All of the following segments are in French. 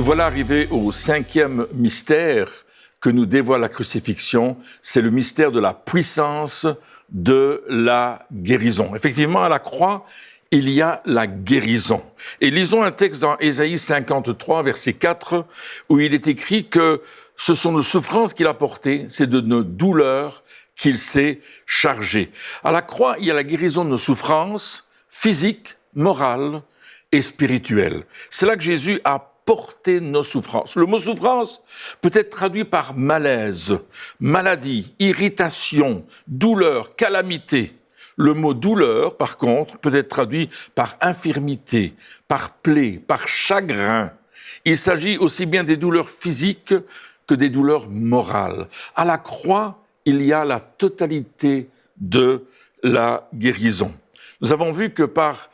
Nous voilà arrivés au 5e mystère que nous dévoile la crucifixion. C'est le mystère de la puissance de la guérison. Effectivement, à la croix, il y a la guérison. Et lisons un texte dans Ésaïe 53, verset 4, où il est écrit que ce sont nos souffrances qu'il a portées, c'est de nos douleurs qu'il s'est chargé. À la croix, il y a la guérison de nos souffrances physiques, morales et spirituelles. C'est là que Jésus a porté nos souffrances. Le mot souffrance peut être traduit par malaise, maladie, irritation, douleur, calamité. Le mot douleur, par contre, peut être traduit par infirmité, par plaie, par chagrin. Il s'agit aussi bien des douleurs physiques que des douleurs morales. À la croix, il y a la totalité de la guérison. Nous avons vu que par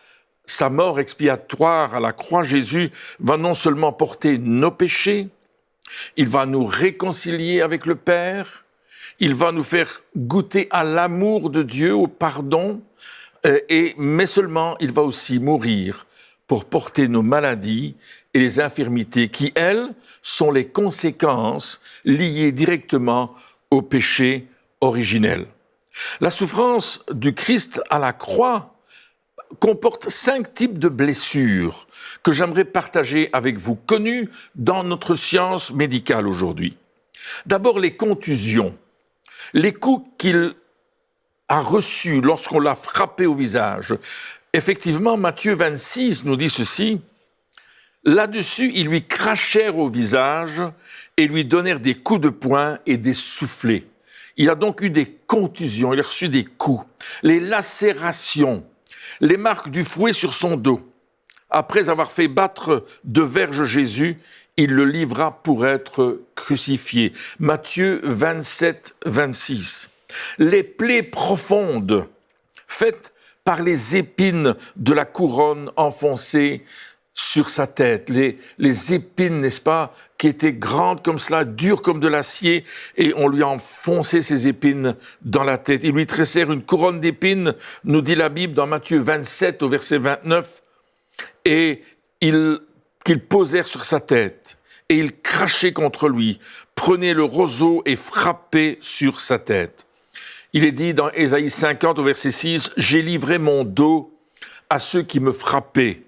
sa mort expiatoire à la croix, Jésus va non seulement porter nos péchés, il va nous réconcilier avec le Père, il va nous faire goûter à l'amour de Dieu, au pardon, mais seulement il va aussi mourir pour porter nos maladies et les infirmités qui, elles, sont les conséquences liées directement au péché originel. La souffrance du Christ à la croix comporte 5 types de blessures que j'aimerais partager avec vous, connues dans notre science médicale aujourd'hui. D'abord, les contusions, les coups qu'il a reçus lorsqu'on l'a frappé au visage. Effectivement, Matthieu 26 nous dit ceci. Là-dessus, ils lui crachèrent au visage et lui donnèrent des coups de poing et des soufflets. Il a donc eu des contusions, il a reçu des coups, les lacérations, les marques du fouet sur son dos. Après avoir fait battre de verge Jésus, il le livra pour être crucifié. Matthieu 27, 26. Les plaies profondes faites par les épines de la couronne enfoncée sur sa tête. Les épines, n'est-ce pas, qui étaient grandes comme cela, dures comme de l'acier, et on lui a enfoncé ces épines dans la tête. Ils lui tressèrent une couronne d'épines, nous dit la Bible dans Matthieu 27 au verset 29, et qu'ils posèrent sur sa tête, et ils crachaient contre lui, prenaient le roseau et frappaient sur sa tête. Il est dit dans Ésaïe 50 au verset 6, « J'ai livré mon dos à ceux qui me frappaient,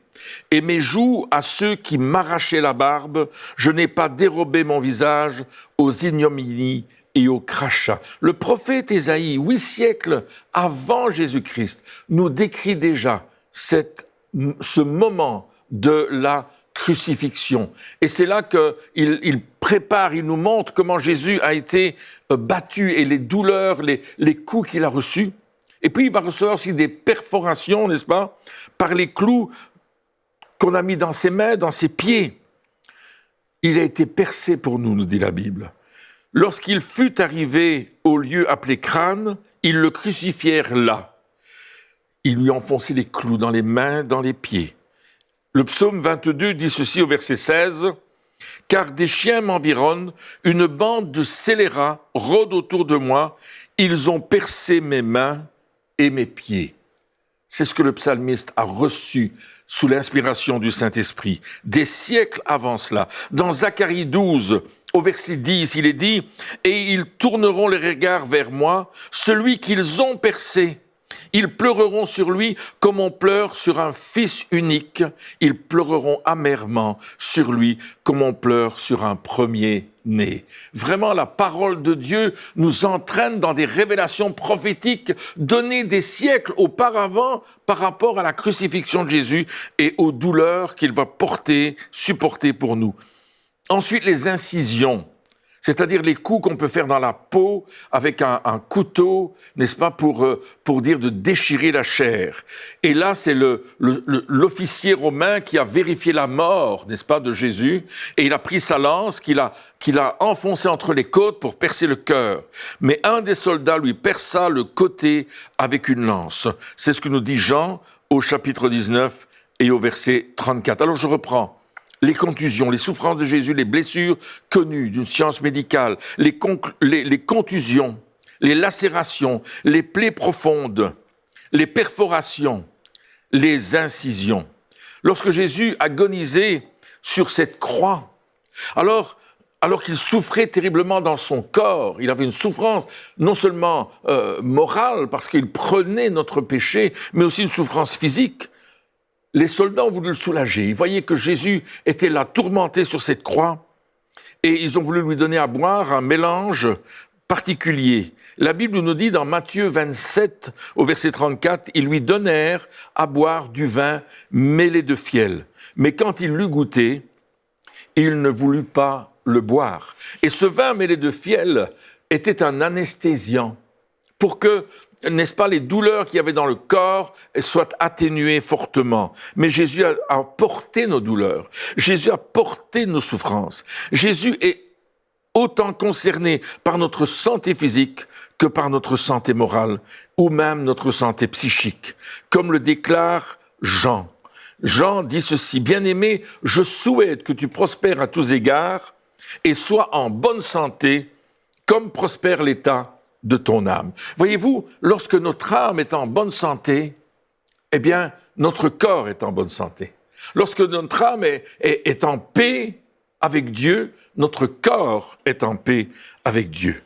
et mes joues à ceux qui m'arrachaient la barbe, je n'ai pas dérobé mon visage aux ignominies et aux crachats. » Le prophète Ésaïe, 8 siècles avant Jésus-Christ, nous décrit déjà ce moment de la crucifixion. Et c'est là qu'il prépare, il nous montre comment Jésus a été battu et les douleurs, les coups qu'il a reçus. Et puis il va recevoir aussi des perforations, n'est-ce pas, par les clous qu'on a mis dans ses mains, dans ses pieds. Il a été percé pour nous, nous dit la Bible. Lorsqu'il fut arrivé au lieu appelé crâne, ils le crucifièrent là. Ils lui enfonçaient les clous dans les mains, dans les pieds. Le psaume 22 dit ceci au verset 16, « Car des chiens m'environnent, une bande de scélérats rôde autour de moi, ils ont percé mes mains et mes pieds. » C'est ce que le psalmiste a reçu sous l'inspiration du Saint-Esprit, des siècles avant cela. Dans Zacharie 12, au verset 10, il est dit « Et ils tourneront les regards vers moi, celui qu'ils ont percé. Ils pleureront sur lui comme on pleure sur un fils unique. Ils pleureront amèrement sur lui comme on pleure sur un premier-né. » Vraiment, la parole de Dieu nous entraîne dans des révélations prophétiques données des siècles auparavant par rapport à la crucifixion de Jésus et aux douleurs qu'il va supporter pour nous. Ensuite, les incisions. C'est-à-dire les coups qu'on peut faire dans la peau avec un couteau, n'est-ce pas, pour dire de déchirer la chair. Et là, c'est l'officier romain qui a vérifié la mort, n'est-ce pas, de Jésus, et il a pris sa lance qu'il a enfoncée entre les côtes pour percer le cœur. Mais un des soldats lui perça le côté avec une lance. C'est ce que nous dit Jean au chapitre 19 et au verset 34. Alors je reprends. Les contusions, les souffrances de Jésus, les blessures connues d'une science médicale, les contusions, les lacérations, les plaies profondes, les perforations, les incisions. Lorsque Jésus agonisait sur cette croix, Alors qu'il souffrait terriblement dans son corps, il avait une souffrance non seulement morale, parce qu'il prenait notre péché, mais aussi une souffrance physique. Les soldats ont voulu le soulager. Ils voyaient que Jésus était là, tourmenté sur cette croix, et ils ont voulu lui donner à boire un mélange particulier. La Bible nous dit dans Matthieu 27, au verset 34, « Ils lui donnèrent à boire du vin mêlé de fiel. Mais quand il l'eut goûté, il ne voulut pas le boire. » Et ce vin mêlé de fiel était un anesthésiant pour que, n'est-ce pas, les douleurs qu'il y avait dans le corps soient atténuées fortement. Mais Jésus a porté nos douleurs. Jésus a porté nos souffrances. Jésus est autant concerné par notre santé physique que par notre santé morale ou même notre santé psychique, comme le déclare Jean. Jean dit ceci, « Bien-aimé, je souhaite que tu prospères à tous égards et sois en bonne santé, comme prospère l'état de ton âme. » Voyez-vous, lorsque notre âme est en bonne santé, eh bien, notre corps est en bonne santé. Lorsque notre âme est en paix avec Dieu, notre corps est en paix avec Dieu.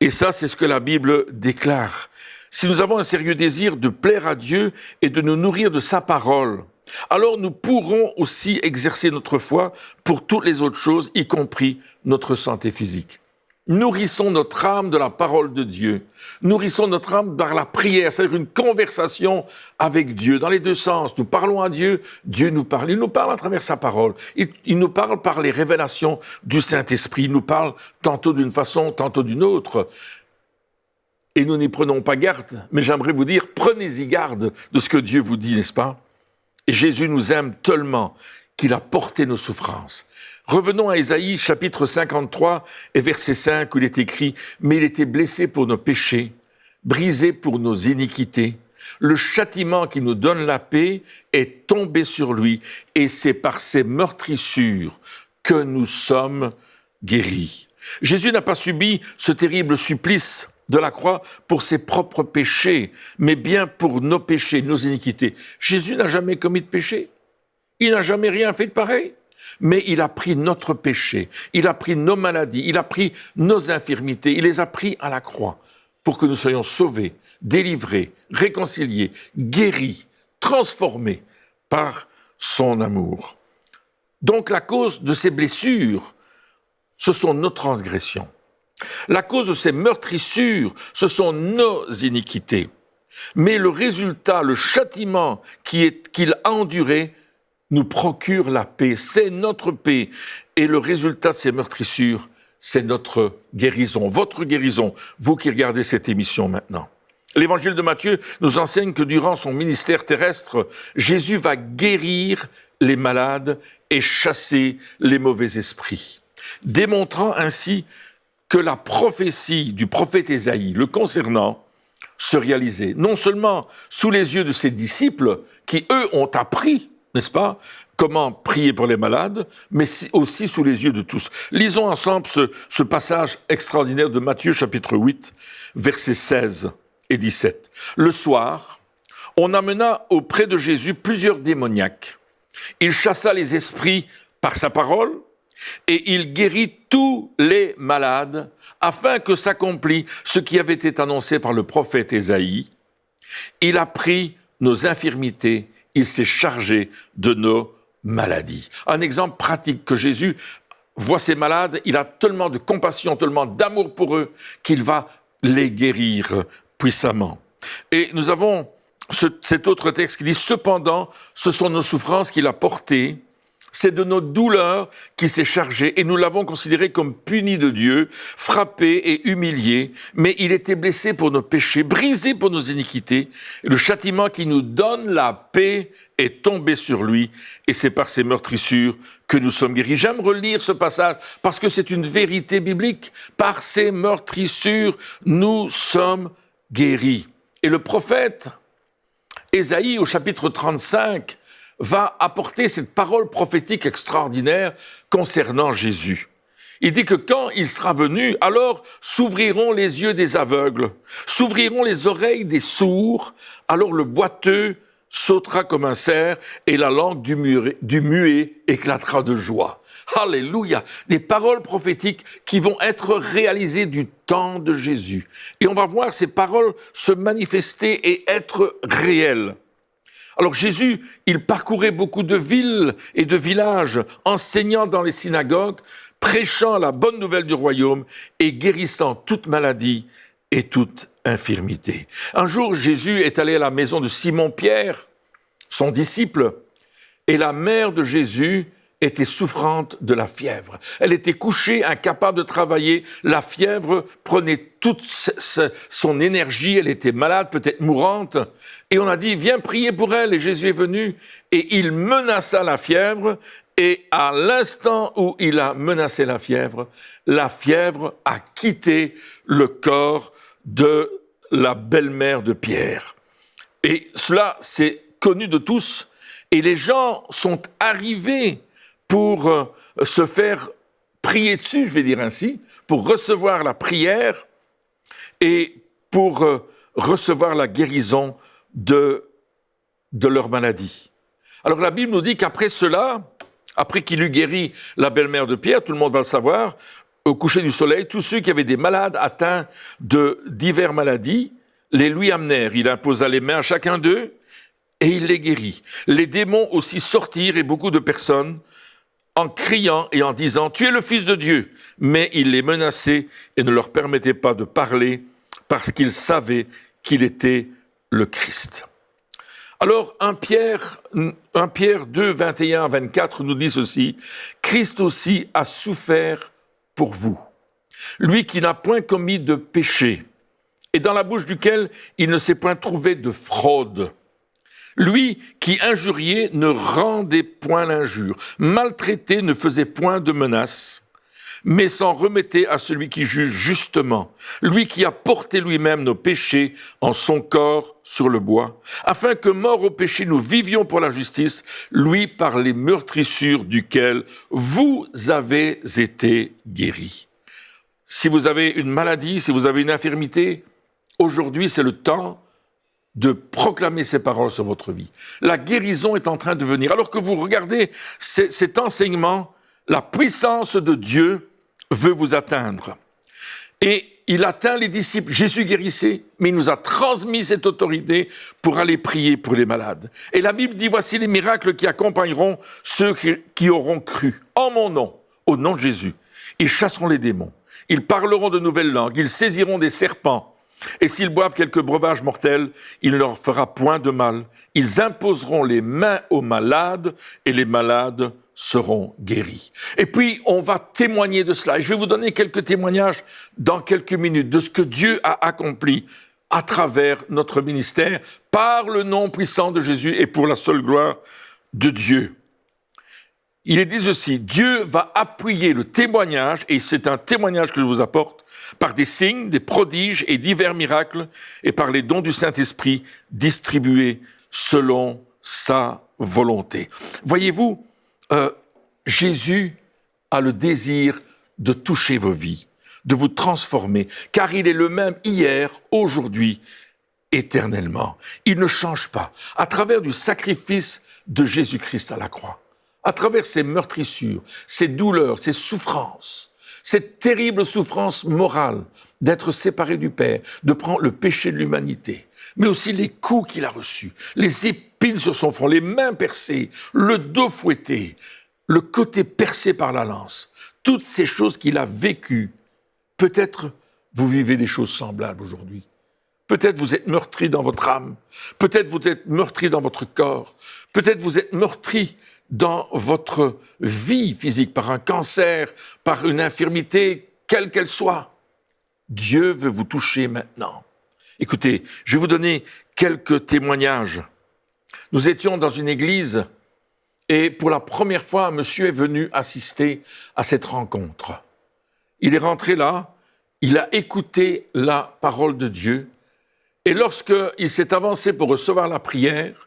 Et ça, c'est ce que la Bible déclare. Si nous avons un sérieux désir de plaire à Dieu et de nous nourrir de sa parole, alors nous pourrons aussi exercer notre foi pour toutes les autres choses, y compris notre santé physique. Nourrissons notre âme de la parole de Dieu. Nourrissons notre âme par la prière, c'est-à-dire une conversation avec Dieu, dans les deux sens. Nous parlons à Dieu, Dieu nous parle. Il nous parle à travers sa parole. Il nous parle par les révélations du Saint-Esprit. Il nous parle tantôt d'une façon, tantôt d'une autre. Et nous n'y prenons pas garde, mais j'aimerais vous dire, prenez-y garde de ce que Dieu vous dit, n'est-ce pas? Et Jésus nous aime tellement qu'il a porté nos souffrances. Revenons à Ésaïe, chapitre 53 et verset 5, où il est écrit « Mais il était blessé pour nos péchés, brisé pour nos iniquités. Le châtiment qui nous donne la paix est tombé sur lui, et c'est par ses meurtrissures que nous sommes guéris. » Jésus n'a pas subi ce terrible supplice de la croix pour ses propres péchés, mais bien pour nos péchés, nos iniquités. Jésus n'a jamais commis de péché. Il n'a jamais rien fait de pareil. Mais il a pris notre péché, il a pris nos maladies, il a pris nos infirmités, il les a pris à la croix pour que nous soyons sauvés, délivrés, réconciliés, guéris, transformés par son amour. Donc la cause de ces blessures, ce sont nos transgressions. La cause de ces meurtrissures, ce sont nos iniquités. Mais le résultat, le châtiment qu'il a enduré, nous procure la paix. C'est notre paix. Et le résultat de ces meurtrissures, c'est notre guérison, votre guérison, vous qui regardez cette émission maintenant. L'évangile de Matthieu nous enseigne que durant son ministère terrestre, Jésus va guérir les malades et chasser les mauvais esprits, démontrant ainsi que la prophétie du prophète Ésaïe le concernant se réalisait, non seulement sous les yeux de ses disciples, qui eux ont appris, n'est-ce pas, comment prier pour les malades, mais aussi sous les yeux de tous. Lisons ensemble ce passage extraordinaire de Matthieu chapitre 8, versets 16 et 17. Le soir, on amena auprès de Jésus plusieurs démoniaques. Il chassa les esprits par sa parole et il guérit tous les malades afin que s'accomplisse ce qui avait été annoncé par le prophète Ésaïe. Il a pris nos infirmités, il s'est chargé de nos maladies. Un exemple pratique que Jésus voit ces malades, il a tellement de compassion, tellement d'amour pour eux qu'il va les guérir puissamment. Et nous avons cet autre texte qui dit « Cependant, ce sont nos souffrances qu'il a portées, c'est de nos douleurs qu'il s'est chargé, et nous l'avons considéré comme puni de Dieu, frappé et humilié, mais il était blessé pour nos péchés, brisé pour nos iniquités, et le châtiment qui nous donne la paix est tombé sur lui, et c'est par ses meurtrissures que nous sommes guéris. » J'aime relire ce passage parce que c'est une vérité biblique. Par ses meurtrissures, nous sommes guéris. Et le prophète Ésaïe, au chapitre 35, va apporter cette parole prophétique extraordinaire concernant Jésus. Il dit que quand il sera venu, alors s'ouvriront les yeux des aveugles, s'ouvriront les oreilles des sourds, alors le boiteux sautera comme un cerf et la langue du muet éclatera de joie. Alléluia, des paroles prophétiques qui vont être réalisées du temps de Jésus. Et on va voir ces paroles se manifester et être réelles. Alors Jésus, il parcourait beaucoup de villes et de villages, enseignant dans les synagogues, prêchant la bonne nouvelle du royaume et guérissant toute maladie et toute infirmité. Un jour, Jésus est allé à la maison de Simon-Pierre, son disciple, et la mère de Jésus était souffrante de la fièvre. Elle était couchée, incapable de travailler. La fièvre prenait toute son énergie. Elle était malade, peut-être mourante. Et on a dit, viens prier pour elle. Et Jésus est venu et il menaça la fièvre. Et à l'instant où il a menacé la fièvre a quitté le corps de la belle-mère de Pierre. Et cela, c'est connu de tous. Et les gens sont arrivés pour se faire prier dessus, je vais dire ainsi, pour recevoir la prière et pour recevoir la guérison de leur maladie. Alors la Bible nous dit qu'après cela, après qu'il eut guéri la belle-mère de Pierre, tout le monde va le savoir, au coucher du soleil, tous ceux qui avaient des malades atteints de diverses maladies, les lui amenèrent. Il imposa les mains à chacun d'eux et il les guérit. Les démons aussi sortirent et beaucoup de personnes en criant et en disant « Tu es le Fils de Dieu !» Mais il les menaçait et ne leur permettait pas de parler parce qu'ils savaient qu'il était le Christ. Alors, 1 Pierre 2, 21 à 24 nous dit ceci « Christ aussi a souffert pour vous, lui qui n'a point commis de péché, et dans la bouche duquel il ne s'est point trouvé de fraude. Lui qui injuriait ne rendait point l'injure, maltraité ne faisait point de menaces, mais s'en remettait à celui qui juge justement, lui qui a porté lui-même nos péchés en son corps sur le bois, afin que, morts au péché, nous vivions pour la justice, lui par les meurtrissures duquel vous avez été guéris. Si vous avez une maladie, si vous avez une infirmité, aujourd'hui c'est le temps de proclamer ces paroles sur votre vie. La guérison est en train de venir. Alors que vous regardez cet enseignement, la puissance de Dieu veut vous atteindre. Et il atteint les disciples. Jésus guérissait, mais il nous a transmis cette autorité pour aller prier pour les malades. Et la Bible dit, voici les miracles qui accompagneront ceux qui auront cru. En mon nom, au nom de Jésus, ils chasseront les démons. Ils parleront de nouvelles langues. Ils saisiront des serpents. Et s'ils boivent quelques breuvages mortels, il ne leur fera point de mal. Ils imposeront les mains aux malades et les malades seront guéris. Et puis, on va témoigner de cela. Et je vais vous donner quelques témoignages dans quelques minutes de ce que Dieu a accompli à travers notre ministère par le nom puissant de Jésus et pour la seule gloire de Dieu. Il est dit ceci, Dieu va appuyer le témoignage, et c'est un témoignage que je vous apporte, par des signes, des prodiges et divers miracles, et par les dons du Saint-Esprit distribués selon sa volonté. Voyez-vous, Jésus a le désir de toucher vos vies, de vous transformer, car il est le même hier, aujourd'hui, éternellement. Il ne change pas. À travers du sacrifice de Jésus-Christ à la croix, à travers ces meurtrissures, ces douleurs, ces souffrances, cette terrible souffrance morale d'être séparé du Père, de prendre le péché de l'humanité, mais aussi les coups qu'il a reçus, les épines sur son front, les mains percées, le dos fouetté, le côté percé par la lance, toutes ces choses qu'il a vécues. Peut-être vous vivez des choses semblables aujourd'hui. Peut-être vous êtes meurtri dans votre âme, peut-être vous êtes meurtri dans votre corps, peut-être vous êtes meurtri dans votre vie physique, par un cancer, par une infirmité, quelle qu'elle soit. Dieu veut vous toucher maintenant. Écoutez, je vais vous donner quelques témoignages. Nous étions dans une église et pour la première fois, un monsieur est venu assister à cette rencontre. Il est rentré là, il a écouté la parole de Dieu et lorsqu'il s'est avancé pour recevoir la prière,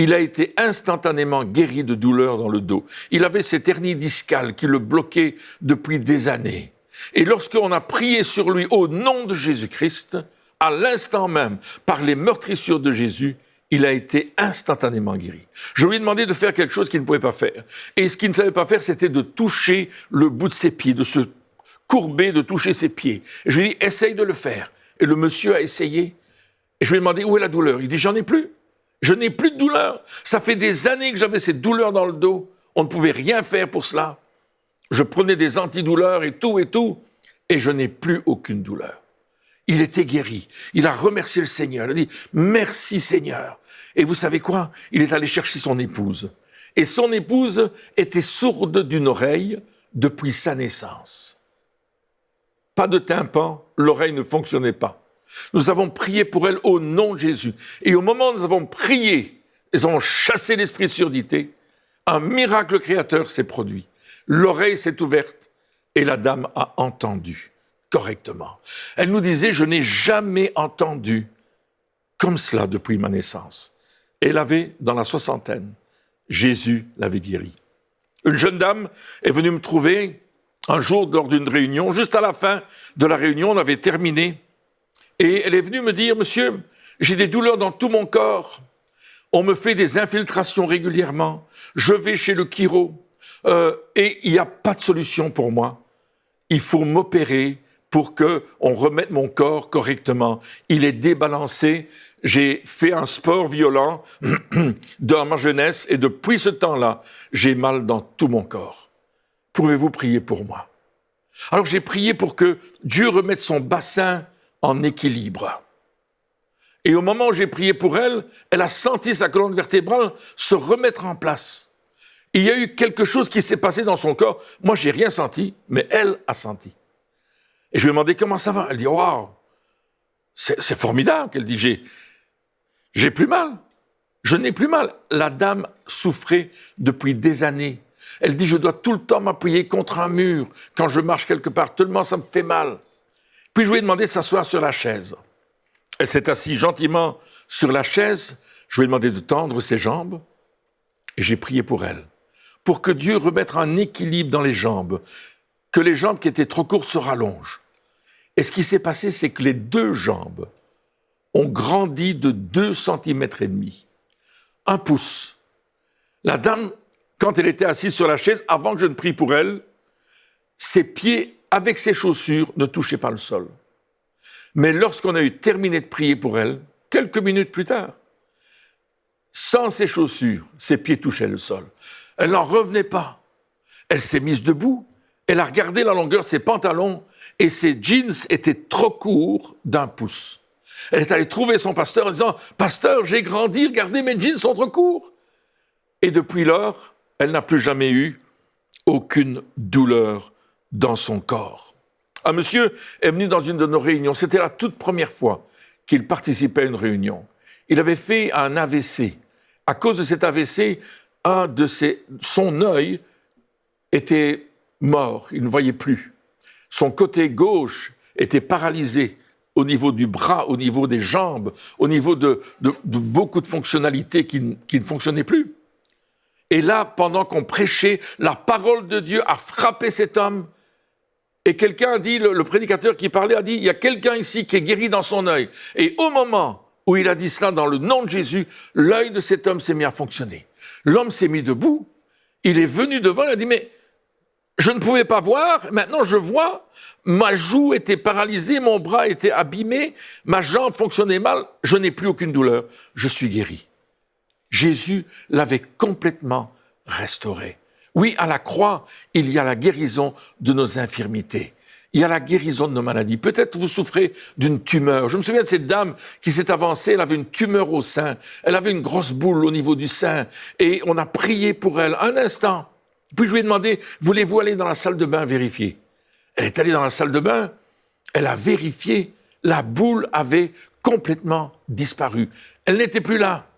il a été instantanément guéri de douleurs dans le dos. Il avait cette hernie discale qui le bloquait depuis des années. Et lorsqu'on a prié sur lui au nom de Jésus-Christ, à l'instant même, par les meurtrissures de Jésus, il a été instantanément guéri. Je lui ai demandé de faire quelque chose qu'il ne pouvait pas faire. Et ce qu'il ne savait pas faire, c'était de toucher le bout de ses pieds, de se courber, de toucher ses pieds. Et je lui ai dit, essaye de le faire. Et le monsieur a essayé. Et je lui ai demandé, où est la douleur? Il dit, j'en ai plus. Je n'ai plus de douleur. Ça fait des années que j'avais cette douleur dans le dos. On ne pouvait rien faire pour cela. Je prenais des antidouleurs et tout, et je n'ai plus aucune douleur. Il était guéri. Il a remercié le Seigneur. Il a dit, merci Seigneur. Et vous savez quoi? Il est allé chercher son épouse. Et son épouse était sourde d'une oreille depuis sa naissance. Pas de tympan, l'oreille ne fonctionnait pas. Nous avons prié pour elle au nom de Jésus. Et au moment où nous avons prié, nous avons chassé l'esprit de surdité, un miracle créateur s'est produit. L'oreille s'est ouverte et la dame a entendu correctement. Elle nous disait, je n'ai jamais entendu comme cela depuis ma naissance. Elle avait, dans la soixantaine, Jésus l'avait guérie. Une jeune dame est venue me trouver un jour lors d'une réunion. Juste à la fin de la réunion, on avait terminé. Et elle est venue me dire, monsieur, j'ai des douleurs dans tout mon corps. On me fait des infiltrations régulièrement. Je vais chez le chiro. Et il n'y a pas de solution pour moi. Il faut m'opérer pour qu'on remette mon corps correctement. Il est débalancé. J'ai fait un sport violent dans ma jeunesse et depuis ce temps-là, j'ai mal dans tout mon corps. Pouvez-vous prier pour moi? Alors j'ai prié pour que Dieu remette son bassin en équilibre. Et au moment où j'ai prié pour elle, elle a senti sa colonne vertébrale se remettre en place. Il y a eu quelque chose qui s'est passé dans son corps. Moi, j'ai rien senti, mais elle a senti. Et je lui ai demandé comment ça va. Elle dit, waouh, c'est formidable. Elle dit, j'ai plus mal. Je n'ai plus mal. La dame souffrait depuis des années. Elle dit, je dois tout le temps m'appuyer contre un mur quand je marche quelque part, tellement ça me fait mal. Puis je lui ai demandé de s'asseoir sur la chaise. Elle s'est assise gentiment sur la chaise. Je lui ai demandé de tendre ses jambes et j'ai prié pour elle. Pour que Dieu remette un équilibre dans les jambes, que les jambes qui étaient trop courtes se rallongent. Et ce qui s'est passé, c'est que les deux jambes ont grandi de 2,5 cm. 1 pouce. La dame, quand elle était assise sur la chaise, avant que je ne prie pour elle, ses pieds, avec ses chaussures, ne touchaient pas le sol. Mais lorsqu'on a eu terminé de prier pour elle, quelques minutes plus tard, sans ses chaussures, ses pieds touchaient le sol. Elle n'en revenait pas. Elle s'est mise debout, elle a regardé la longueur de ses pantalons et ses jeans étaient trop courts d'1 pouce. Elle est allée trouver son pasteur en disant « Pasteur, j'ai grandi, regardez, mes jeans sont trop courts !» Et depuis lors, elle n'a plus jamais eu aucune douleur dans son corps. Un monsieur est venu dans une de nos réunions. C'était la toute première fois qu'il participait à une réunion. Il avait fait un AVC. À cause de cet AVC, son œil était mort, il ne voyait plus. Son côté gauche était paralysé au niveau du bras, au niveau des jambes, au niveau de beaucoup de fonctionnalités qui ne fonctionnaient plus. Et là, pendant qu'on prêchait, la parole de Dieu a frappé cet homme. Et quelqu'un a dit, le prédicateur qui parlait a dit, il y a quelqu'un ici qui est guéri dans son œil. Et au moment où il a dit cela, dans le nom de Jésus, l'œil de cet homme s'est mis à fonctionner. L'homme s'est mis debout, il est venu devant, il a dit, mais je ne pouvais pas voir, maintenant je vois, ma joue était paralysée, mon bras était abîmé, ma jambe fonctionnait mal, je n'ai plus aucune douleur, je suis guéri. Jésus l'avait complètement restauré. Oui, à la croix, il y a la guérison de nos infirmités. Il y a la guérison de nos maladies. Peut-être vous souffrez d'une tumeur. Je me souviens de cette dame qui s'est avancée, elle avait une tumeur au sein. Elle avait une grosse boule au niveau du sein. Et on a prié pour elle un instant. Puis je lui ai demandé, voulez-vous aller dans la salle de bain vérifier? Elle est allée dans la salle de bain, elle a vérifié, la boule avait complètement disparu. Elle n'était plus là.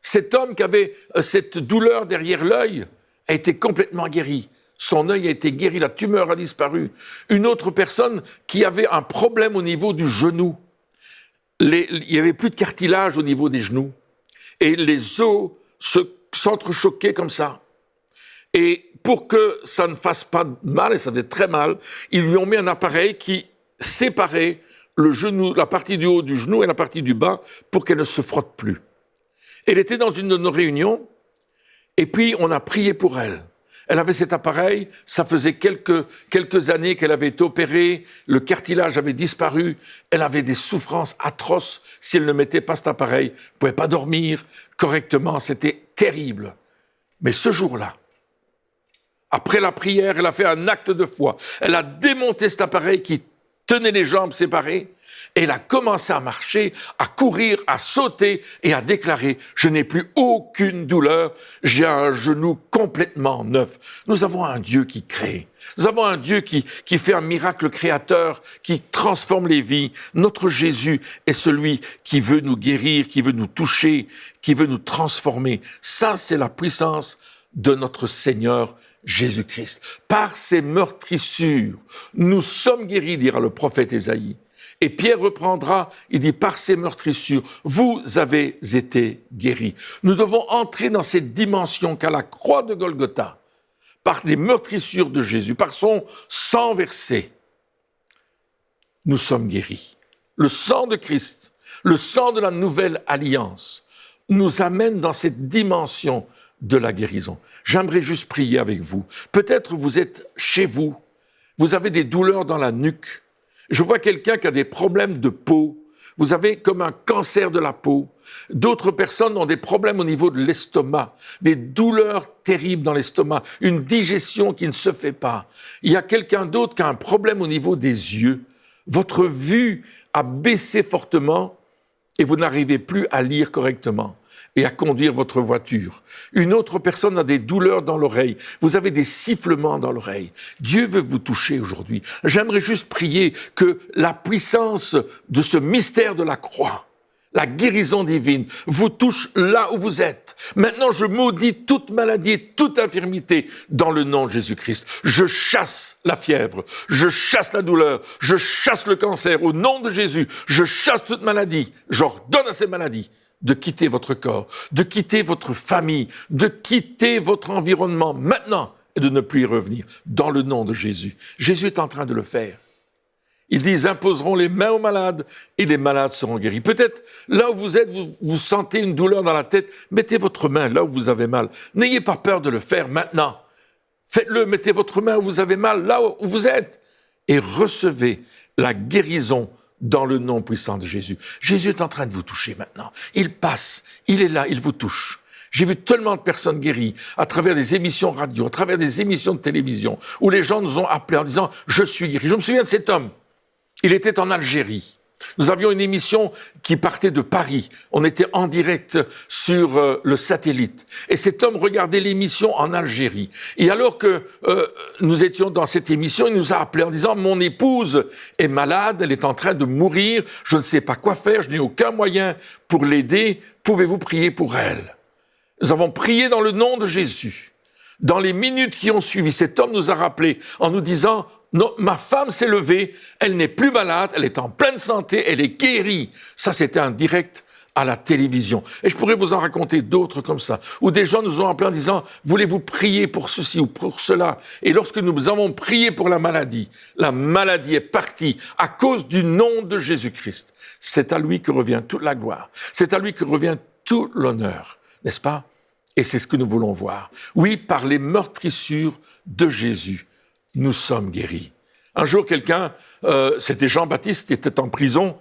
Cet homme qui avait cette douleur derrière l'œil a été complètement guéri. Son œil a été guéri, la tumeur a disparu. Une autre personne qui avait un problème au niveau du genou. Il n'y avait plus de cartilage au niveau des genoux. Et les os s'entrechoquaient comme ça. Et pour que ça ne fasse pas mal, et ça faisait très mal, ils lui ont mis un appareil qui séparait le genou, la partie du haut du genou et la partie du bas pour qu'elle ne se frotte plus. Elle était dans une de nos réunions, et puis on a prié pour elle. Elle avait cet appareil, ça faisait quelques années qu'elle avait été opérée, le cartilage avait disparu, elle avait des souffrances atroces si elle ne mettait pas cet appareil, elle ne pouvait pas dormir correctement, c'était terrible. Mais ce jour-là, après la prière, elle a fait un acte de foi. Elle a démonté cet appareil qui tenait les jambes séparées, et elle a commencé à marcher, à courir, à sauter et à déclarer « Je n'ai plus aucune douleur, j'ai un genou complètement neuf ». Nous avons un Dieu qui crée. Nous avons un Dieu qui fait un miracle créateur, qui transforme les vies. Notre Jésus est celui qui veut nous guérir, qui veut nous toucher, qui veut nous transformer. Ça, c'est la puissance de notre Seigneur Jésus-Christ. Par ses meurtrissures, nous sommes guéris, dira le prophète Ésaïe. Et Pierre reprendra, il dit, par ces meurtrissures, vous avez été guéris. Nous devons entrer dans cette dimension qu'à la croix de Golgotha, par les meurtrissures de Jésus, par son sang versé, nous sommes guéris. Le sang de Christ, le sang de la nouvelle alliance, nous amène dans cette dimension de la guérison. J'aimerais juste prier avec vous. Peut-être vous êtes chez vous, vous avez des douleurs dans la nuque. Je vois quelqu'un qui a des problèmes de peau. Vous avez comme un cancer de la peau. D'autres personnes ont des problèmes au niveau de l'estomac, des douleurs terribles dans l'estomac, une digestion qui ne se fait pas. Il y a quelqu'un d'autre qui a un problème au niveau des yeux. Votre vue a baissé fortement et vous n'arrivez plus à lire correctement et à conduire votre voiture. Une autre personne a des douleurs dans l'oreille. Vous avez des sifflements dans l'oreille. Dieu veut vous toucher aujourd'hui. J'aimerais juste prier que la puissance de ce mystère de la croix, la guérison divine, vous touche là où vous êtes. Maintenant, je maudis toute maladie, toute infirmité dans le nom de Jésus-Christ. Je chasse la fièvre, je chasse la douleur, je chasse le cancer. Au nom de Jésus, je chasse toute maladie. J'ordonne à ces maladies de quitter votre corps, de quitter votre famille, de quitter votre environnement maintenant et de ne plus y revenir, dans le nom de Jésus. Jésus est en train de le faire. Il dit, ils imposeront les mains aux malades et les malades seront guéris. Peut-être là où vous êtes, vous sentez une douleur dans la tête, mettez votre main là où vous avez mal. N'ayez pas peur de le faire maintenant. Faites-le, mettez votre main où vous avez mal, là où vous êtes, et recevez la guérison dans le nom puissant de Jésus. Jésus est en train de vous toucher maintenant. Il passe, il est là, il vous touche. J'ai vu tellement de personnes guéries à travers des émissions radio, à travers des émissions de télévision, où les gens nous ont appelés en disant « Je suis guéri ». Je me souviens de cet homme. Il était en Algérie. Nous avions une émission qui partait de Paris. On était en direct sur le satellite. Et cet homme regardait l'émission en Algérie. Et alors que nous étions dans cette émission, il nous a appelés en disant « Mon épouse est malade, elle est en train de mourir, je ne sais pas quoi faire, je n'ai aucun moyen pour l'aider, pouvez-vous prier pour elle ?» Nous avons prié dans le nom de Jésus. Dans les minutes qui ont suivi, cet homme nous a rappelé en nous disant « Non, ma femme s'est levée, elle n'est plus malade, elle est en pleine santé, elle est guérie. » Ça, c'était un direct à la télévision. Et je pourrais vous en raconter d'autres comme ça, où des gens nous ont appelés en disant « Voulez-vous prier pour ceci ou pour cela ?» Et lorsque nous avons prié pour la maladie est partie à cause du nom de Jésus-Christ. C'est à lui que revient toute la gloire. C'est à lui que revient tout l'honneur, n'est-ce pas? Et c'est ce que nous voulons voir. Oui, par les meurtrissures de Jésus, nous sommes guéris. Un jour, quelqu'un, c'était Jean-Baptiste, qui était en prison,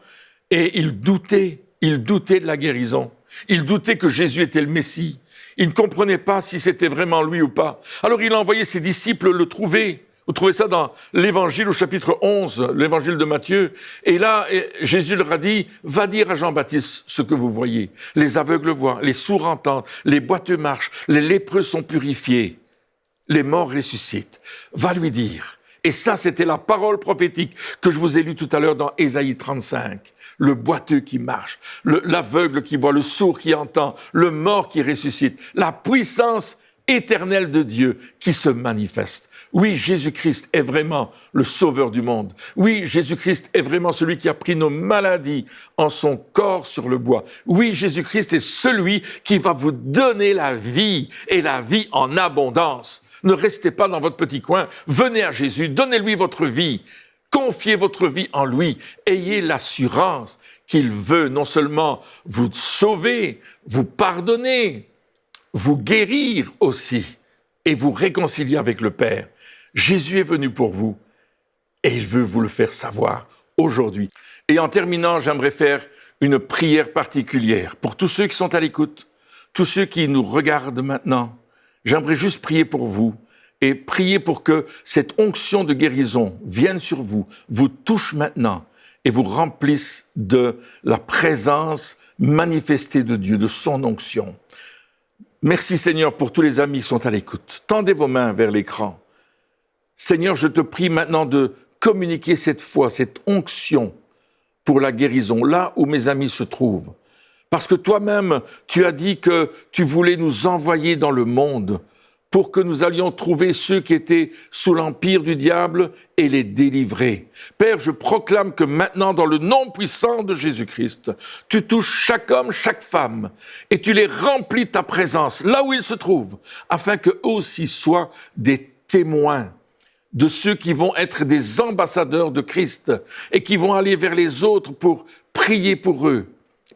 et il doutait de la guérison. Il doutait que Jésus était le Messie. Il ne comprenait pas si c'était vraiment lui ou pas. Alors il a envoyé ses disciples le trouver. Vous trouvez ça dans l'Évangile au chapitre 11, l'Évangile de Matthieu. Et là, Jésus leur a dit, va dire à Jean-Baptiste ce que vous voyez. Les aveugles voient, les sourds entendent, les boiteux marchent, les lépreux sont purifiés. Les morts ressuscitent. Va lui dire. Et ça, c'était la parole prophétique que je vous ai lue tout à l'heure dans Ésaïe 35. Le boiteux qui marche, l'aveugle qui voit, le sourd qui entend, le mort qui ressuscite. La puissance éternelle de Dieu qui se manifeste. Oui, Jésus-Christ est vraiment le sauveur du monde. Oui, Jésus-Christ est vraiment celui qui a pris nos maladies en son corps sur le bois. Oui, Jésus-Christ est celui qui va vous donner la vie et la vie en abondance. Ne restez pas dans votre petit coin. Venez à Jésus, donnez-lui votre vie. Confiez votre vie en lui. Ayez l'assurance qu'il veut non seulement vous sauver, vous pardonner, vous guérir aussi et vous réconcilier avec le Père. Jésus est venu pour vous et il veut vous le faire savoir aujourd'hui. Et en terminant, j'aimerais faire une prière particulière pour tous ceux qui sont à l'écoute, tous ceux qui nous regardent maintenant. J'aimerais juste prier pour vous et prier pour que cette onction de guérison vienne sur vous, vous touche maintenant et vous remplisse de la présence manifestée de Dieu, de son onction. Merci Seigneur pour tous les amis qui sont à l'écoute. Tendez vos mains vers l'écran. Seigneur, je te prie maintenant de communiquer cette foi, cette onction pour la guérison, là où mes amis se trouvent. Parce que toi-même, tu as dit que tu voulais nous envoyer dans le monde pour que nous allions trouver ceux qui étaient sous l'empire du diable et les délivrer. Père, je proclame que maintenant, dans le nom puissant de Jésus-Christ, tu touches chaque homme, chaque femme, et tu les remplis de ta présence, là où ils se trouvent, afin qu'eux aussi soient des témoins de ceux qui vont être des ambassadeurs de Christ et qui vont aller vers les autres pour prier pour eux.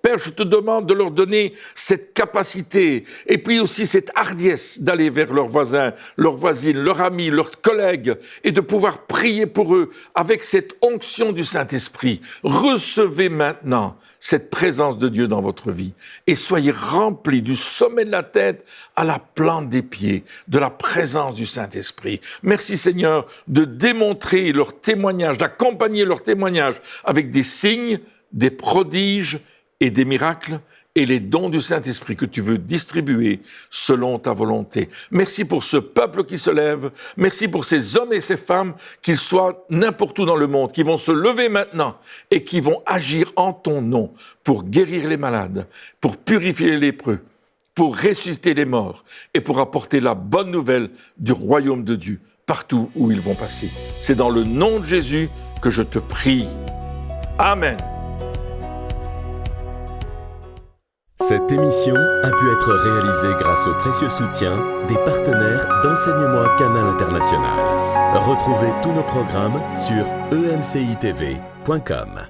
Père, je te demande de leur donner cette capacité et puis aussi cette hardiesse d'aller vers leurs voisins, leurs voisines, leurs amis, leurs collègues et de pouvoir prier pour eux avec cette onction du Saint-Esprit. Recevez maintenant cette présence de Dieu dans votre vie et soyez remplis du sommet de la tête à la plante des pieds de la présence du Saint-Esprit. Merci Seigneur de démontrer leur témoignage, d'accompagner leur témoignage avec des signes, des prodiges et des miracles et les dons du Saint-Esprit que tu veux distribuer selon ta volonté. Merci pour ce peuple qui se lève. Merci pour ces hommes et ces femmes, qu'ils soient n'importe où dans le monde, qui vont se lever maintenant et qui vont agir en ton nom pour guérir les malades, pour purifier les lépreux, pour ressusciter les morts et pour apporter la bonne nouvelle du royaume de Dieu partout où ils vont passer. C'est dans le nom de Jésus que je te prie. Amen. Cette émission a pu être réalisée grâce au précieux soutien des partenaires d'Enseignement Canal International. Retrouvez tous nos programmes sur emcitv.com.